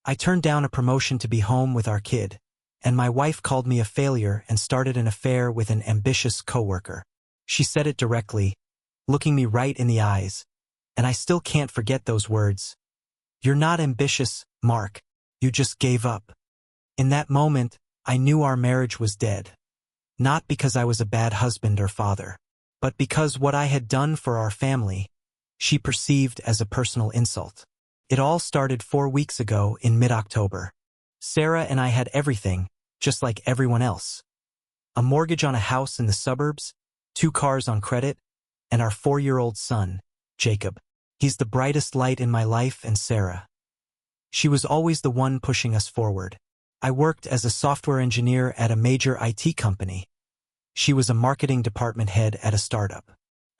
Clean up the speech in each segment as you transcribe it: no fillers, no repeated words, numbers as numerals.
I turned down a promotion to be home with our kid, and my wife called me a failure and started an affair with an ambitious coworker. She said it directly, looking me right in the eyes, and I still can't forget those words. "You're not ambitious, Mark. You just gave up." In that moment, I knew our marriage was dead. Not because I was a bad husband or father, but because what I had done for our family, she perceived as a personal insult. It all started 4 weeks ago in mid-October. Sarah and I had everything, just like everyone else. A mortgage on a house in the suburbs, 2 cars on credit, and our 4-year-old son, Jacob. He's the brightest light in my life, and Sarah. She was always the one pushing us forward. I worked as a software engineer at a major IT company. She was a marketing department head at a startup.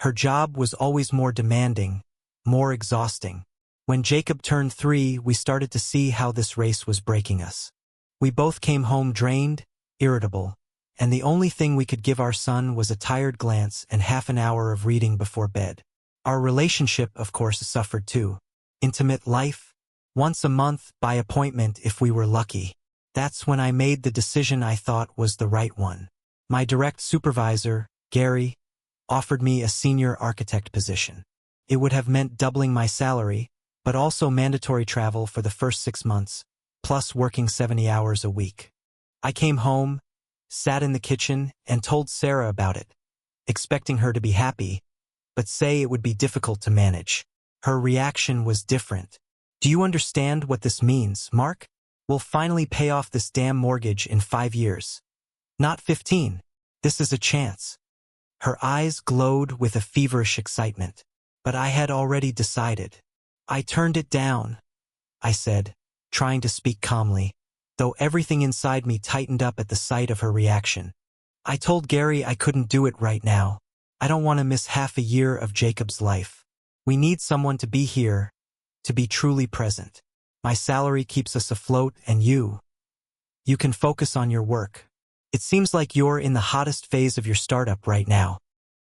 Her job was always more demanding, more exhausting. When Jacob turned 3, we started to see how this race was breaking us. We both came home drained, irritable, and the only thing we could give our son was a tired glance and half an hour of reading before bed. Our relationship, of course, suffered too. Intimate life, once a month, by appointment if we were lucky. That's when I made the decision I thought was the right one. My direct supervisor, Gary, offered me a senior architect position. It would have meant doubling my salary, but also mandatory travel for the first 6 months, plus working 70 hours a week. I came home, sat in the kitchen, and told Sarah about it, expecting her to be happy, but say it would be difficult to manage. Her reaction was different. "Do you understand what this means, Mark? We'll finally pay off this damn mortgage in 5 years. Not 15. This is a chance." Her eyes glowed with a feverish excitement. But I had already decided. "I turned it down," I said, trying to speak calmly, though everything inside me tightened up at the sight of her reaction. "I told Gary I couldn't do it right now. I don't want to miss half a year of Jacob's life. We need someone to be here, to be truly present. My salary keeps us afloat, and you can focus on your work. It seems like you're in the hottest phase of your startup right now."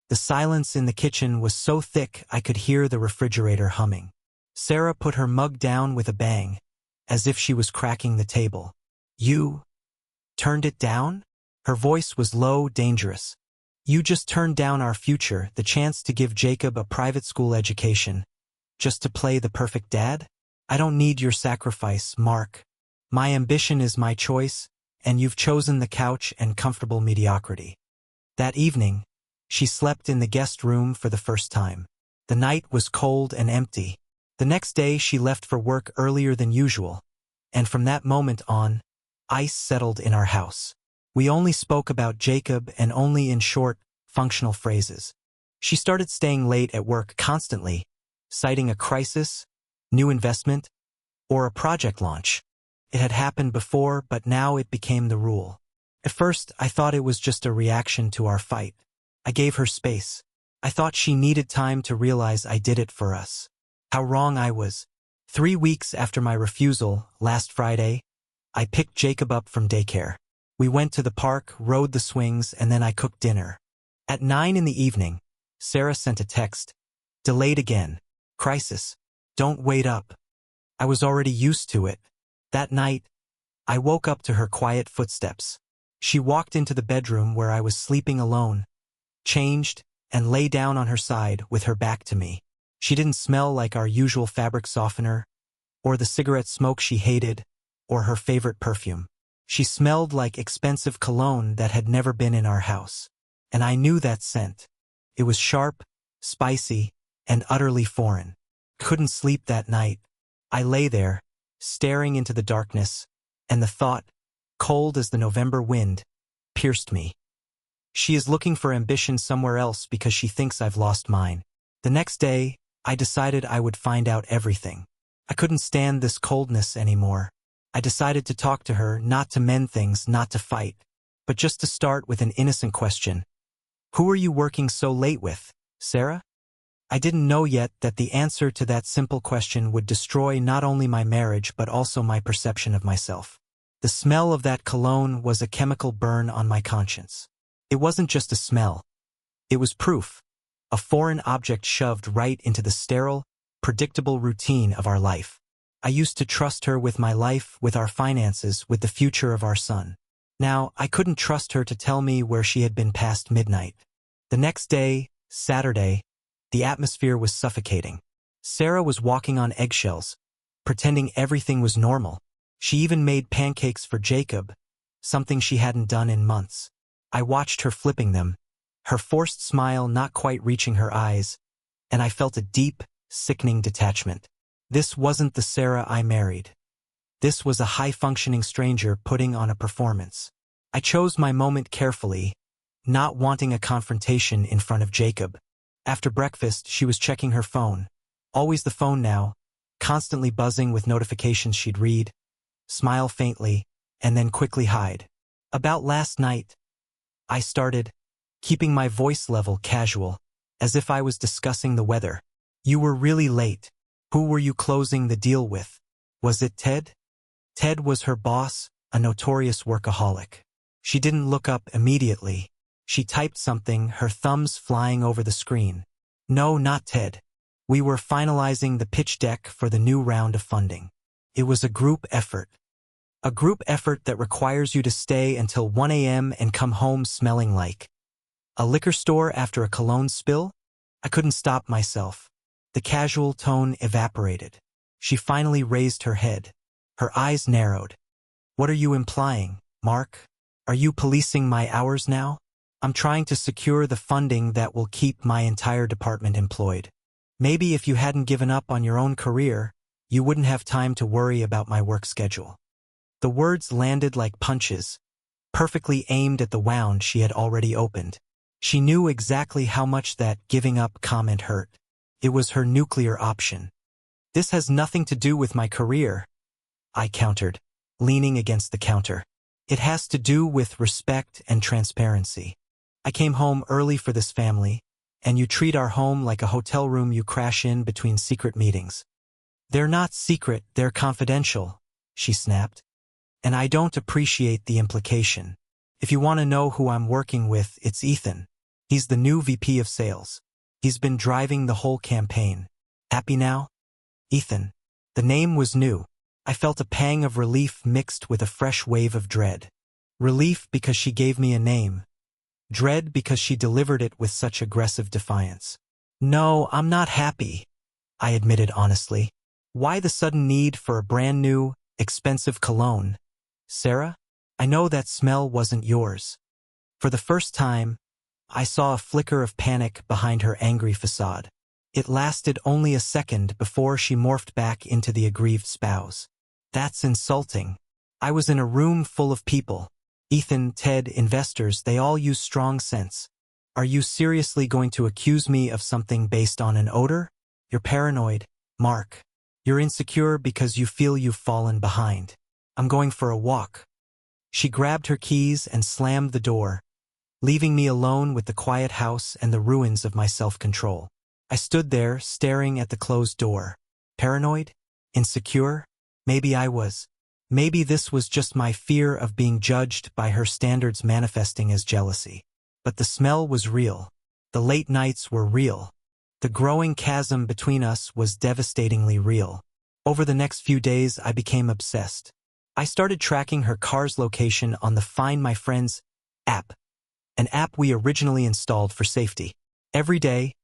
The silence in the kitchen was so thick I could hear the refrigerator humming. Sarah put her mug down with a bang, as if she was cracking the table. "You turned it down?" Her voice was low, dangerous. "You just turned down our future, the chance to give Jacob a private school education, just to play the perfect dad? I don't need your sacrifice, Mark. My ambition is my choice, and you've chosen the couch and comfortable mediocrity." That evening, she slept in the guest room for the first time. The night was cold and empty. The next day she left for work earlier than usual, and from that moment on, ice settled in our house. We only spoke about Jacob, and only in short, functional phrases. She started staying late at work constantly, citing a crisis, new investment, or a project launch. It had happened before, but now it became the rule. At first, I thought it was just a reaction to our fight. I gave her space. I thought she needed time to realize I did it for us. How wrong I was. 3 weeks after my refusal, last Friday, I picked Jacob up from daycare. We went to the park, rode the swings, and then I cooked dinner. At 9 in the evening, Sarah sent a text. "Delayed again. Crisis. Don't wait up." I was already used to it. That night, I woke up to her quiet footsteps. She walked into the bedroom where I was sleeping alone, changed, and lay down on her side with her back to me. She didn't smell like our usual fabric softener, or the cigarette smoke she hated, or her favorite perfume. She smelled like expensive cologne that had never been in our house. And I knew that scent. It was sharp, spicy, and utterly foreign. Couldn't sleep that night. I lay there, staring into the darkness, and the thought, cold as the November wind, pierced me. She is looking for ambition somewhere else because she thinks I've lost mine. The next day, I decided I would find out everything. I couldn't stand this coldness anymore. I decided to talk to her, not to mend things, not to fight, but just to start with an innocent question. "Who are you working so late with, Sarah?" I didn't know yet that the answer to that simple question would destroy not only my marriage but also my perception of myself. The smell of that cologne was a chemical burn on my conscience. It wasn't just a smell. It was proof. A foreign object shoved right into the sterile, predictable routine of our life. I used to trust her with my life, with our finances, with the future of our son. Now, I couldn't trust her to tell me where she had been past midnight. The next day, Saturday, the atmosphere was suffocating. Sarah was walking on eggshells, pretending everything was normal. She even made pancakes for Jacob, something she hadn't done in months. I watched her flipping them, her forced smile not quite reaching her eyes, and I felt a deep, sickening detachment. This wasn't the Sarah I married. This was a high-functioning stranger putting on a performance. I chose my moment carefully, not wanting a confrontation in front of Jacob. After breakfast, she was checking her phone. Always the phone now, constantly buzzing with notifications she'd read, smile faintly, and then quickly hide. About last night, I started, keeping my voice level casual, as if I was discussing the weather. You were really late. Who were you closing the deal with? Was it Ted? Ted was her boss, a notorious workaholic. She didn't look up immediately. She typed something, her thumbs flying over the screen. No, not Ted. We were finalizing the pitch deck for the new round of funding. It was a group effort. A group effort that requires you to stay until 1 a.m. and come home smelling like a liquor store after a cologne spill? I couldn't stop myself. The casual tone evaporated. She finally raised her head. Her eyes narrowed. What are you implying, Mark? Are you policing my hours now? I'm trying to secure the funding that will keep my entire department employed. Maybe if you hadn't given up on your own career, you wouldn't have time to worry about my work schedule. The words landed like punches, perfectly aimed at the wound she had already opened. She knew exactly how much that giving up comment hurt. It was her nuclear option. This has nothing to do with my career, I countered, leaning against the counter. It has to do with respect and transparency. I came home early for this family, and you treat our home like a hotel room you crash in between secret meetings. They're not secret, they're confidential, she snapped. And I don't appreciate the implication. If you want to know who I'm working with, it's Ethan. He's the new VP of sales. He's been driving the whole campaign. Happy now? Ethan. The name was new. I felt a pang of relief mixed with a fresh wave of dread. Relief because she gave me a name. Dread because she delivered it with such aggressive defiance. No, I'm not happy, I admitted honestly. Why the sudden need for a brand new, expensive cologne? Sarah, I know that smell wasn't yours. For the first time, I saw a flicker of panic behind her angry facade. It lasted only a second before she morphed back into the aggrieved spouse. That's insulting. I was in a room full of people. Ethan, Ted, investors, they all use strong scents. Are you seriously going to accuse me of something based on an odor? You're paranoid, Mark. You're insecure because you feel you've fallen behind. I'm going for a walk. She grabbed her keys and slammed the door, leaving me alone with the quiet house and the ruins of my self-control. I stood there, staring at the closed door. Paranoid? Insecure? Maybe I was. Maybe this was just my fear of being judged by her standards manifesting as jealousy. But the smell was real. The late nights were real. The growing chasm between us was devastatingly real. Over the next few days, I became obsessed. I started tracking her car's location on the Find My Friends app, an app we originally installed for safety. Every day,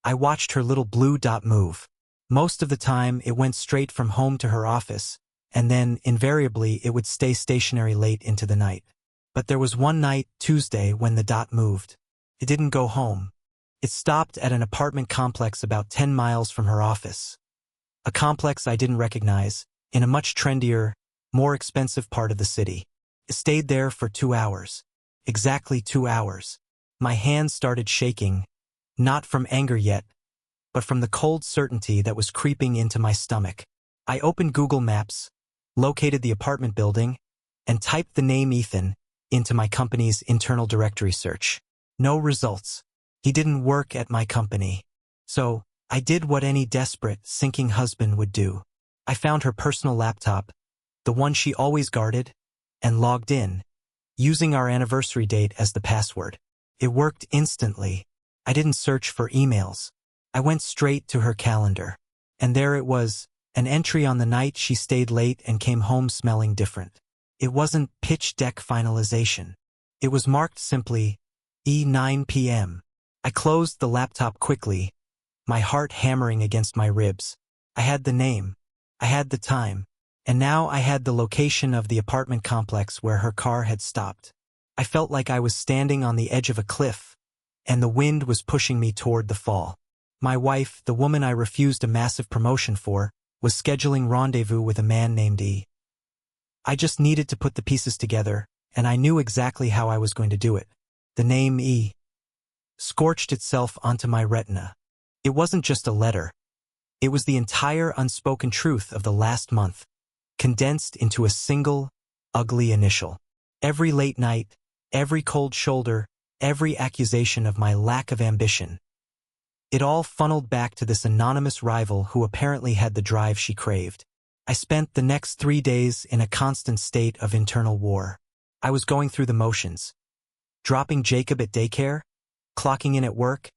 I watched her little blue dot move. Most of the time, it went straight from home to her office, and then, invariably, it would stay stationary late into the night. But there was one night, Tuesday, when the dot moved. It didn't go home. It stopped at an apartment complex about 10 miles from her office. A complex I didn't recognize, in a much trendier, more expensive part of the city. It stayed there for 2 hours. Exactly 2 hours. My hands started shaking, not from anger yet, but from the cold certainty that was creeping into my stomach. I opened Google Maps, located the apartment building, and typed the name Ethan into my company's internal directory search. No results. He didn't work at my company. So, I did what any desperate, sinking husband would do. I found her personal laptop, the one she always guarded, and logged in, using our anniversary date as the password. It worked instantly. I didn't search for emails. I went straight to her calendar. And there it was, An entry on the night she stayed late and came home smelling different. It wasn't pitch deck finalization. It was marked simply, E9 p.m. I closed the laptop quickly, my heart hammering against my ribs. I had the name. I had the time. And now I had the location of the apartment complex where her car had stopped. I felt like I was standing on the edge of a cliff, and the wind was pushing me toward the fall. My wife, the woman I refused a massive promotion for, was scheduling rendezvous with a man named E. I just needed to put the pieces together, and I knew exactly how I was going to do it. The name E scorched itself onto my retina. It wasn't just a letter. It was the entire unspoken truth of the last month, condensed into a single, ugly initial. Every late night, every cold shoulder, every accusation of my lack of ambition. It all funneled back to this anonymous rival who apparently had the drive she craved. I spent the next 3 days in a constant state of internal war. I was going through the motions. Dropping Jacob at daycare, clocking in at work,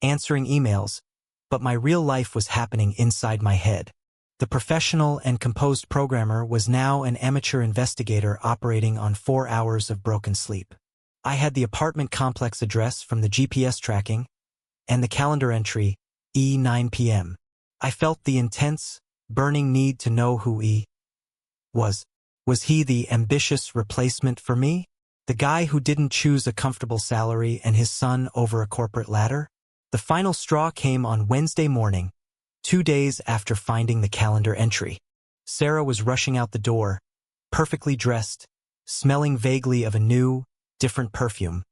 answering emails, but my real life was happening inside my head. The professional and composed programmer was now an amateur investigator operating on 4 hours of broken sleep. I had the apartment complex address from the GPS tracking, and the calendar entry, E9 p.m. I felt the intense, burning need to know who E was. Was he the ambitious replacement for me? The guy who didn't choose a comfortable salary and his son over a corporate ladder? The final straw came on Wednesday morning, 2 days after finding the calendar entry. Sarah was rushing out the door, perfectly dressed, smelling vaguely of a new, different perfume.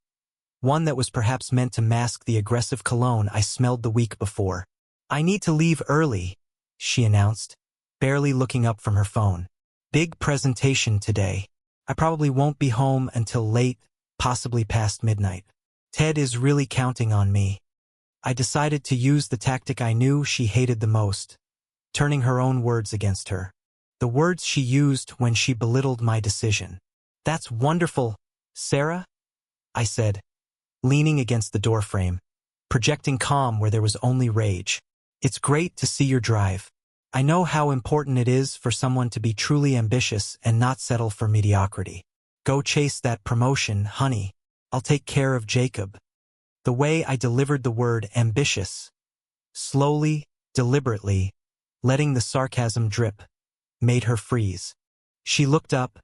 One that was perhaps meant to mask the aggressive cologne I smelled the week before. "I need to leave early," she announced, barely looking up from her phone. "Big presentation today. I probably won't be home until late, possibly past midnight. Ted is really counting on me." I decided to use the tactic I knew she hated the most, turning her own words against her. The words she used when she belittled my decision. "That's wonderful, Sarah," I said, leaning against the doorframe, projecting calm where there was only rage. "It's great to see your drive. I know how important it is for someone to be truly ambitious and not settle for mediocrity. Go chase that promotion, honey. I'll take care of Jacob." The way I delivered the word ambitious, slowly, deliberately, letting the sarcasm drip, made her freeze. She looked up,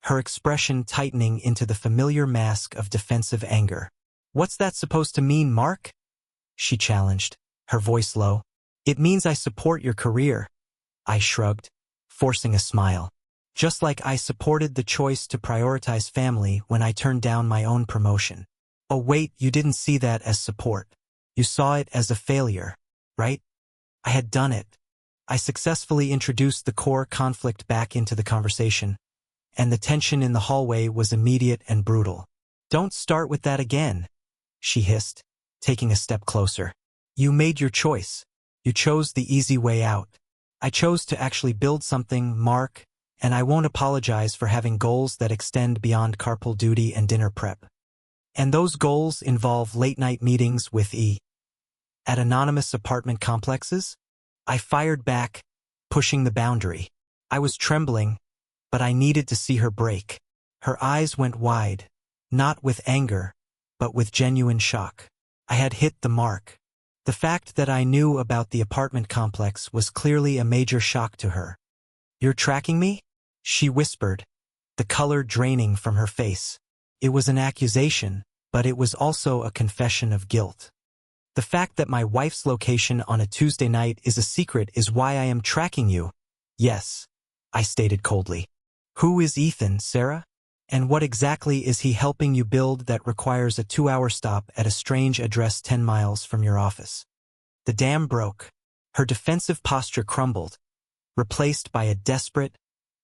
her expression tightening into the familiar mask of defensive anger. "What's that supposed to mean, Mark?" she challenged, her voice low. "It means I support your career," I shrugged, forcing a smile. Just like I supported the choice to prioritize family when I turned down my own promotion. "Oh wait, you didn't see that as support. You saw it as a failure, right?" I had done it. I successfully introduced the core conflict back into the conversation, and the tension in the hallway was immediate and brutal. "Don't start with that again," she hissed, taking a step closer. "You made your choice. You chose the easy way out. I chose to actually build something, Mark, and I won't apologize for having goals that extend beyond carpool duty and dinner prep. And those goals involve late-night meetings with E. at anonymous apartment complexes?" I fired back, pushing the boundary. I was trembling, but I needed to see her break. Her eyes went wide, not with anger, but with genuine shock. I had hit the mark. The fact that I knew about the apartment complex was clearly a major shock to her. "You're tracking me?" she whispered, the color draining from her face. It was an accusation, but it was also a confession of guilt. "The fact that my wife's location on a Tuesday night is a secret is why I am tracking you." "Yes," I stated coldly. "Who is Ethan, Sarah? And what exactly is he helping you build that requires a 2-hour stop at a strange address 10 miles from your office?" The dam broke. Her defensive posture crumbled, replaced by a desperate,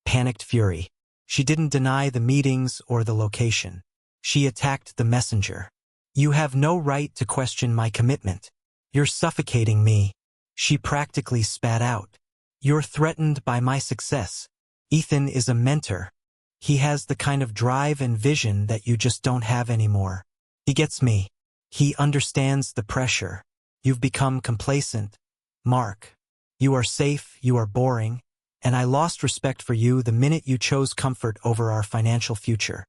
panicked fury. She didn't deny the meetings or the location. She attacked the messenger. "You have no right to question my commitment. You're suffocating me," she practically spat out. "You're threatened by my success. Ethan is a mentor. He has the kind of drive and vision that you just don't have anymore. He gets me. He understands the pressure. You've become complacent, Mark." You are safe, you are boring, and I lost respect for you the minute you chose comfort over our financial future.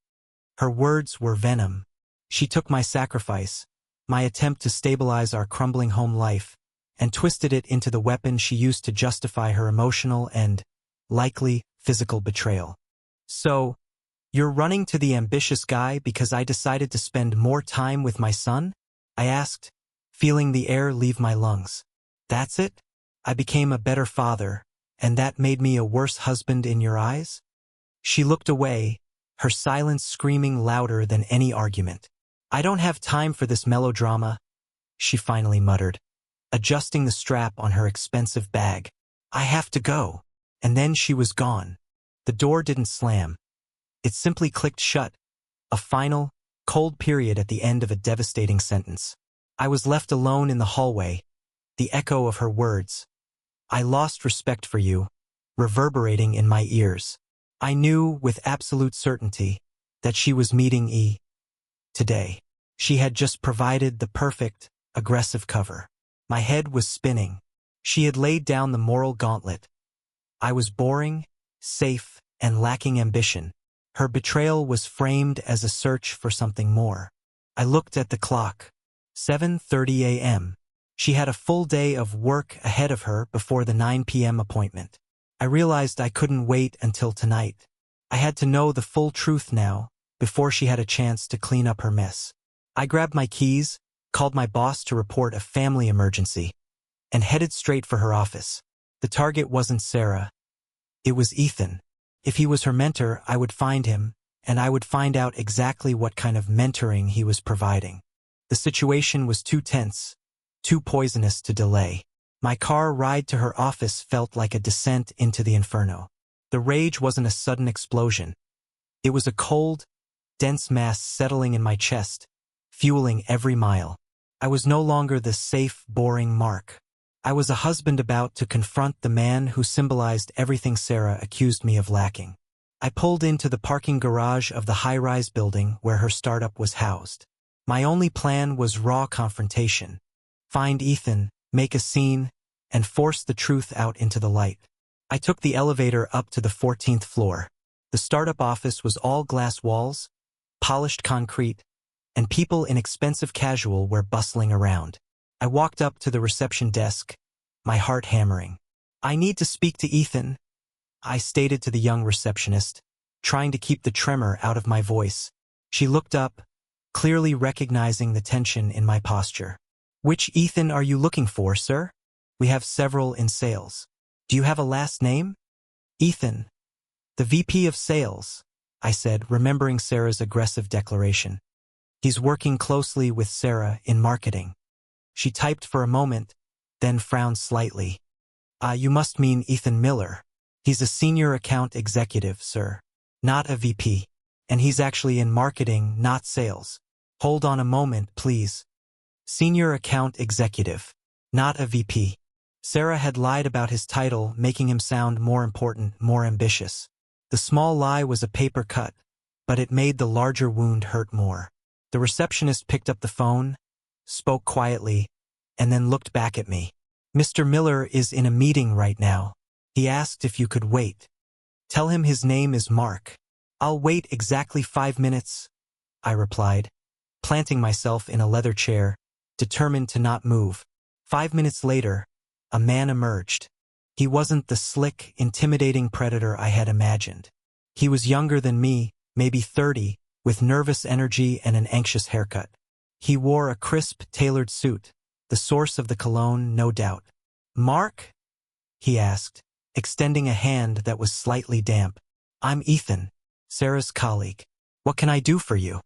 Her words were venom. She took my sacrifice, my attempt to stabilize our crumbling home life, and twisted it into the weapon she used to justify her emotional and, likely, physical betrayal. So, you're running to the ambitious guy because I decided to spend more time with my son? I asked, feeling the air leave my lungs. That's it? I became a better father, and that made me a worse husband in your eyes? She looked away, her silence screaming louder than any argument. I don't have time for this melodrama, she finally muttered, adjusting the strap on her expensive bag. I have to go. And then she was gone. The door didn't slam. It simply clicked shut, a final, cold period at the end of a devastating sentence. I was left alone in the hallway, the echo of her words. I lost respect for you, reverberating in my ears. I knew with absolute certainty that she was meeting E. today. She had just provided the perfect, aggressive cover. My head was spinning. She had laid down the moral gauntlet. I was boring, safe, and lacking ambition. Her betrayal was framed as a search for something more. I looked at the clock. 7:30 a.m. She had a full day of work ahead of her before the 9 p.m. appointment. I realized I couldn't wait until tonight. I had to know the full truth now, before she had a chance to clean up her mess. I grabbed my keys, called my boss to report a family emergency, and headed straight for her office. The target wasn't Sarah. It was Ethan. If he was her mentor, I would find him, and I would find out exactly what kind of mentoring he was providing. The situation was too tense, too poisonous to delay. My car ride to her office felt like a descent into the inferno. The rage wasn't a sudden explosion. It was a cold, dense mass settling in my chest, fueling every mile. I was no longer the safe, boring Mark. I was a husband about to confront the man who symbolized everything Sarah accused me of lacking. I pulled into the parking garage of the high-rise building where her startup was housed. My only plan was raw confrontation. Find Ethan, make a scene, and force the truth out into the light. I took the elevator up to the 14th floor. The startup office was all glass walls, polished concrete, and people in expensive casual were bustling around. I walked up to the reception desk, my heart hammering. I need to speak to Ethan, I stated to the young receptionist, trying to keep the tremor out of my voice. She looked up, clearly recognizing the tension in my posture. Which Ethan are you looking for, sir? We have several in sales. Do you have a last name? Ethan. The VP of sales, I said, remembering Sarah's aggressive declaration. He's working closely with Sarah in marketing. She typed for a moment, then frowned slightly. You must mean Ethan Miller. He's a senior account executive, sir. Not a VP. And he's actually in marketing, not sales. Hold on a moment, please. Senior account executive. Not a VP. Sarah had lied about his title, making him sound more important, more ambitious. The small lie was a paper cut, but it made the larger wound hurt more. The receptionist picked up the phone, spoke quietly, and then looked back at me. Mr. Miller is in a meeting right now. He asked if you could wait. Tell him his name is Mark. I'll wait exactly 5 minutes, I replied, planting myself in a leather chair, determined to not move. 5 minutes later, a man emerged. He wasn't the slick, intimidating predator I had imagined. He was younger than me, maybe 30, with nervous energy and an anxious haircut. He wore a crisp, tailored suit, the source of the cologne, no doubt. Mark? He asked, extending a hand that was slightly damp. I'm Ethan, Sarah's colleague. What can I do for you?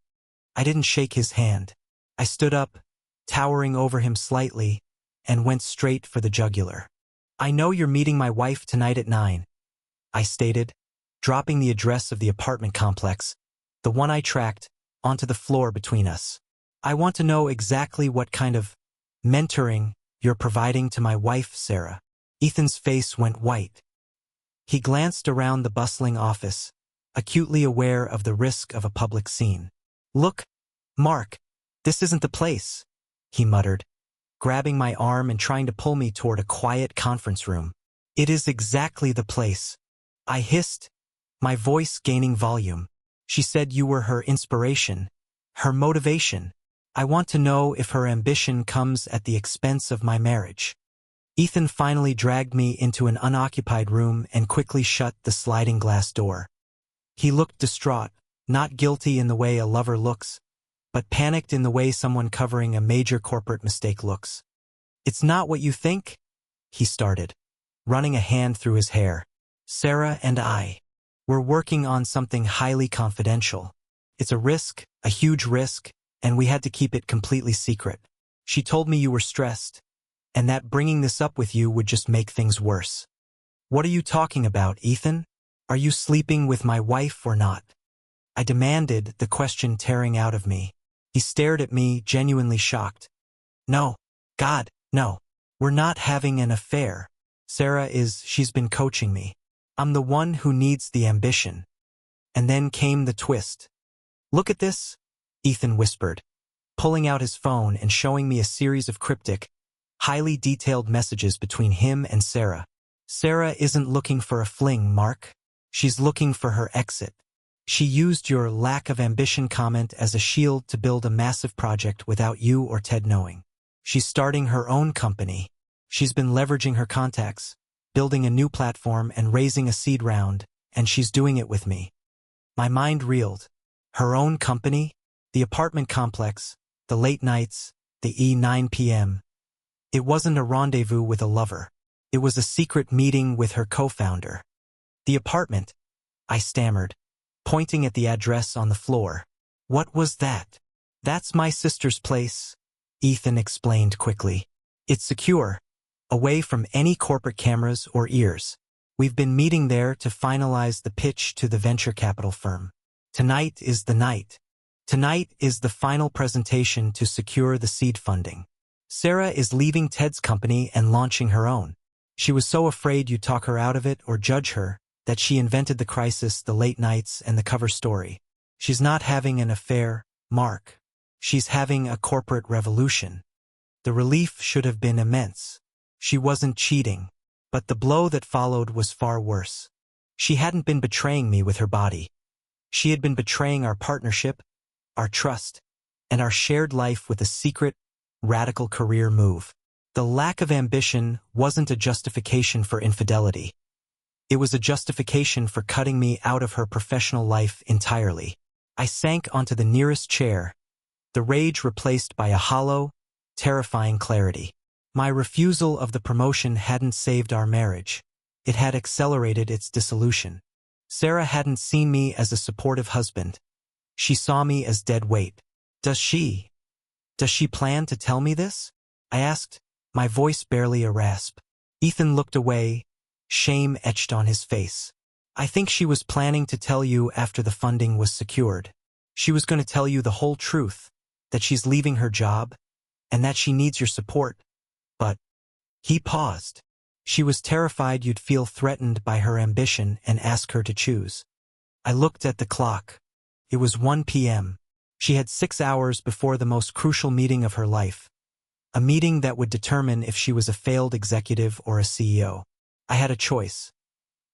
I didn't shake his hand. I stood up, towering over him slightly, and went straight for the jugular. I know you're meeting my wife tonight at 9, I stated, dropping the address of the apartment complex, the one I tracked, onto the floor between us. I want to know exactly what kind of mentoring you're providing to my wife, Sarah. Ethan's face went white. He glanced around the bustling office, acutely aware of the risk of a public scene. Look, Mark, this isn't the place, he muttered, grabbing my arm and trying to pull me toward a quiet conference room. "It is exactly the place," I hissed, my voice gaining volume. "She said you were her inspiration, her motivation. I want to know if her ambition comes at the expense of my marriage." Ethan finally dragged me into an unoccupied room and quickly shut the sliding glass door. He looked distraught, not guilty in the way a lover looks, but panicked in the way someone covering a major corporate mistake looks. "It's not what you think," he started, running a hand through his hair. "Sarah and I, we're working on something highly confidential. It's a risk, a huge risk, and we had to keep it completely secret. She told me you were stressed, and that bringing this up with you would just make things worse." "What are you talking about, Ethan? Are you sleeping with my wife or not?" I demanded, the question tearing out of me. He stared at me, genuinely shocked. "No. God, no. We're not having an affair. She's been coaching me. I'm the one who needs the ambition." And then came the twist. "Look at this," Ethan whispered, pulling out his phone and showing me a series of cryptic, highly detailed messages between him and Sarah. "Sarah isn't looking for a fling, Mark. She's looking for her exit. She used your lack of ambition comment as a shield to build a massive project without you or Ted knowing. She's starting her own company. She's been leveraging her contacts, building a new platform and raising a seed round, and she's doing it with me." My mind reeled. Her own company? The apartment complex, the late nights, the E9 p.m. It wasn't a rendezvous with a lover. It was a secret meeting with her co-founder. "The apartment," I stammered, pointing at the address on the floor. "What was that?" "That's my sister's place," Ethan explained quickly. "It's secure, away from any corporate cameras or ears. We've been meeting there to finalize the pitch to the venture capital firm. Tonight is the night. Tonight is the final presentation to secure the seed funding. Sarah is leaving Ted's company and launching her own. She was so afraid you'd talk her out of it or judge her that she invented the crisis, the late nights, and the cover story. She's not having an affair, Mark. She's having a corporate revolution." The relief should have been immense. She wasn't cheating, but the blow that followed was far worse. She hadn't been betraying me with her body. She had been betraying our partnership, our trust, and our shared life with a secret, radical career move. The lack of ambition wasn't a justification for infidelity. It was a justification for cutting me out of her professional life entirely. I sank onto the nearest chair, the rage replaced by a hollow, terrifying clarity. My refusal of the promotion hadn't saved our marriage. It had accelerated its dissolution. Sarah hadn't seen me as a supportive husband. She saw me as dead weight. Does she plan to tell me this?" I asked, my voice barely a rasp. Ethan looked away, shame etched on his face. "I think she was planning to tell you after the funding was secured. She was going to tell you the whole truth, that she's leaving her job, and that she needs your support. But..." He paused. "She was terrified you'd feel threatened by her ambition and ask her to choose." I looked at the clock. It was 1 p.m. She had 6 hours before the most crucial meeting of her life. A meeting that would determine if she was a failed executive or a CEO. I had a choice.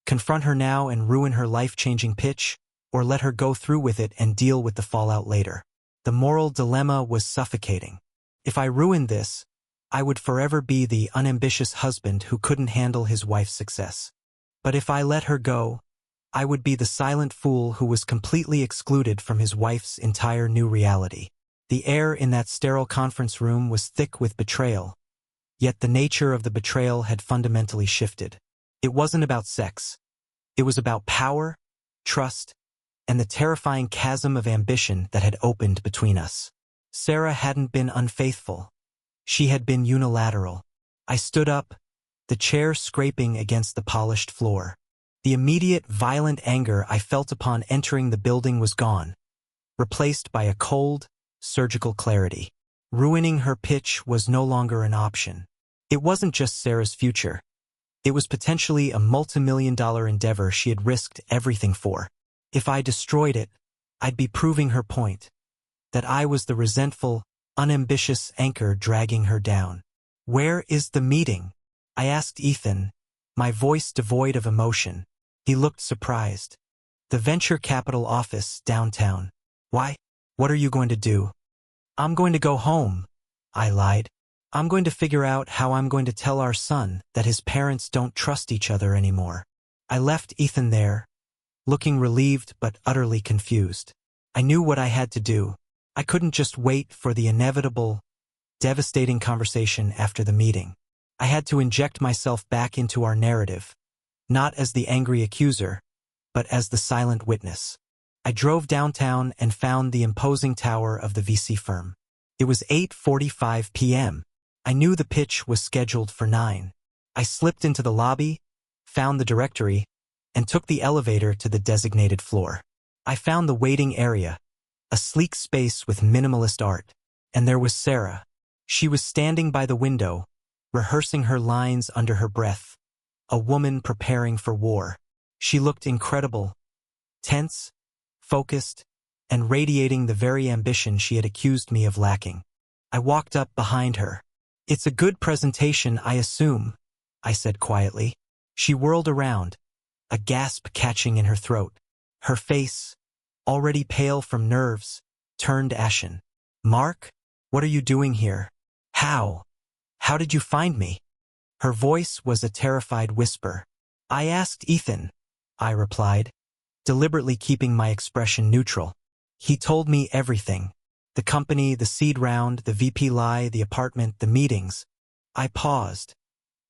Confront her now and ruin her life-changing pitch, or let her go through with it and deal with the fallout later. The moral dilemma was suffocating. If I ruined this, I would forever be the unambitious husband who couldn't handle his wife's success. But if I let her go, I would be the silent fool who was completely excluded from his wife's entire new reality. The air in that sterile conference room was thick with betrayal, yet the nature of the betrayal had fundamentally shifted. It wasn't about sex. It was about power, trust, and the terrifying chasm of ambition that had opened between us. Sarah hadn't been unfaithful. She had been unilateral. I stood up, the chair scraping against the polished floor. The immediate, violent anger I felt upon entering the building was gone, replaced by a cold, surgical clarity. Ruining her pitch was no longer an option. It wasn't just Sarah's future. It was potentially a multi-million-dollar endeavor she had risked everything for. If I destroyed it, I'd be proving her point, that I was the resentful, unambitious anchor dragging her down. Where is the meeting? I asked Ethan, my voice devoid of emotion. He looked surprised. The venture capital office downtown. Why? What are you going to do? I'm going to go home, I lied. I'm going to figure out how I'm going to tell our son that his parents don't trust each other anymore. I left Ethan there, looking relieved but utterly confused. I knew what I had to do. I couldn't just wait for the inevitable, devastating conversation after the meeting. I had to inject myself back into our narrative, not as the angry accuser, but as the silent witness. I drove downtown and found the imposing tower of the VC firm. It was 8:45 p.m. I knew the pitch was scheduled for 9. I slipped into the lobby, found the directory, and took the elevator to the designated floor. I found the waiting area, a sleek space with minimalist art. And there was Sarah. She was standing by the window, rehearsing her lines under her breath, a woman preparing for war. She looked incredible, tense, focused, and radiating the very ambition she had accused me of lacking. I walked up behind her. "It's a good presentation, I assume," I said quietly. She whirled around, a gasp catching in her throat. Her face, already pale from nerves, turned ashen. "Mark, what are you doing here? How? How did you find me?" Her voice was a terrified whisper. "I asked Ethan," I replied, deliberately keeping my expression neutral. "He told me everything. The company, the seed round, the VP lie, the apartment, the meetings." I paused,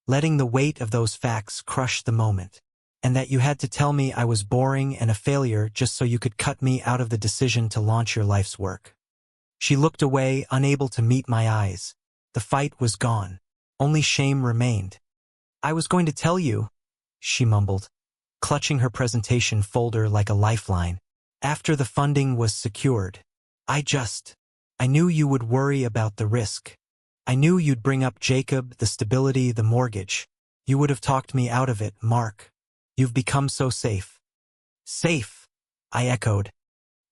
letting the weight of those facts crush the moment. "And that you had to tell me I was boring and a failure just so you could cut me out of the decision to launch your life's work." She looked away, unable to meet my eyes. The fight was gone. Only shame remained. "I was going to tell you," she mumbled, clutching her presentation folder like a lifeline. "After the funding was secured. I knew you would worry about the risk. I knew you'd bring up Jacob, the stability, the mortgage. You would have talked me out of it, Mark. You've become so safe." "Safe," I echoed.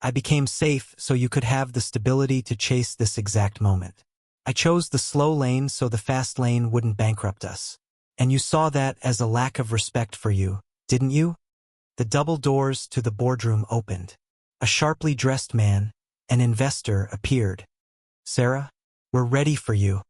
"I became safe so you could have the stability to chase this exact moment. I chose the slow lane so the fast lane wouldn't bankrupt us. And you saw that as a lack of respect for you, didn't you?" The double doors to the boardroom opened. A sharply dressed man, an investor, appeared. "Sarah, we're ready for you."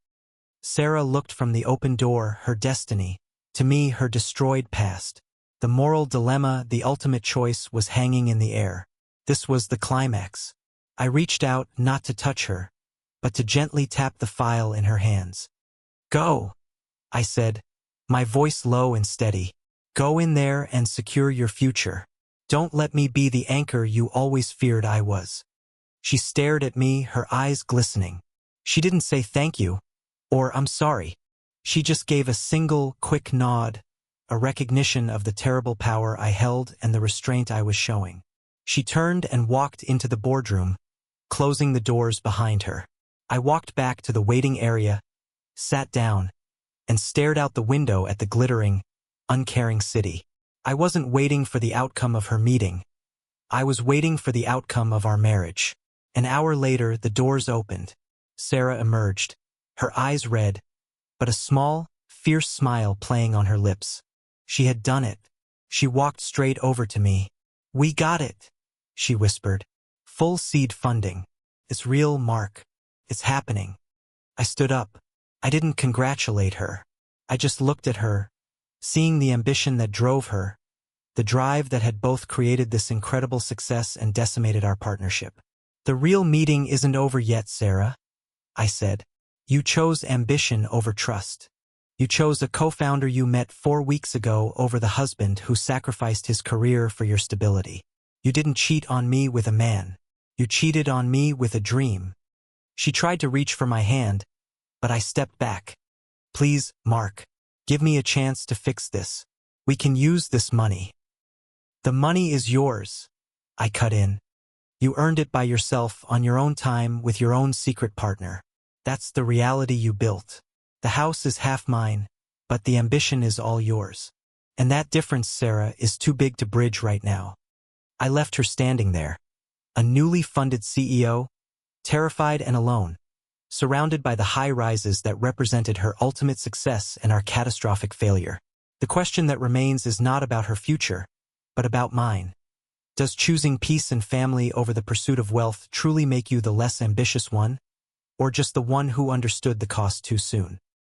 Sarah looked from the open door, her destiny, to me, her destroyed past. The moral dilemma, the ultimate choice, was hanging in the air. This was the climax. I reached out, not to touch her, but to gently tap the file in her hands. "Go," I said, my voice low and steady. "Go in there and secure your future. Don't let me be the anchor you always feared I was." She stared at me, her eyes glistening. She didn't say thank you, or I'm sorry. She just gave a single, quick nod, a recognition of the terrible power I held and the restraint I was showing. She turned and walked into the boardroom, closing the doors behind her. I walked back to the waiting area, sat down, and stared out the window at the glittering, uncaring city. I wasn't waiting for the outcome of her meeting. I was waiting for the outcome of our marriage. An hour later, the doors opened. Sarah emerged, her eyes red, but a small, fierce smile playing on her lips. She had done it. She walked straight over to me. "We got it," she whispered. "Full seed funding. It's real, Mark. It's happening." I stood up. I didn't congratulate her. I just looked at her, seeing the ambition that drove her, the drive that had both created this incredible success and decimated our partnership. "The real meeting isn't over yet, Sarah," I said. "You chose ambition over trust. You chose a co-founder you met 4 weeks ago over the husband who sacrificed his career for your stability. You didn't cheat on me with a man. You cheated on me with a dream." She tried to reach for my hand, but I stepped back. "Please, Mark, give me a chance to fix this. We can use this money." "The money is yours," I cut in. "You earned it by yourself on your own time with your own secret partner. That's the reality you built. The house is half mine, but the ambition is all yours. And that difference, Sarah, is too big to bridge right now." I left her standing there, a newly funded CEO, terrified and alone. surrounded by the high rises that represented her ultimate success and our catastrophic failure. The question that remains is not about her future, but about mine. Does choosing peace and family over the pursuit of wealth truly make you the less ambitious one, or just the one who understood the cost too soon?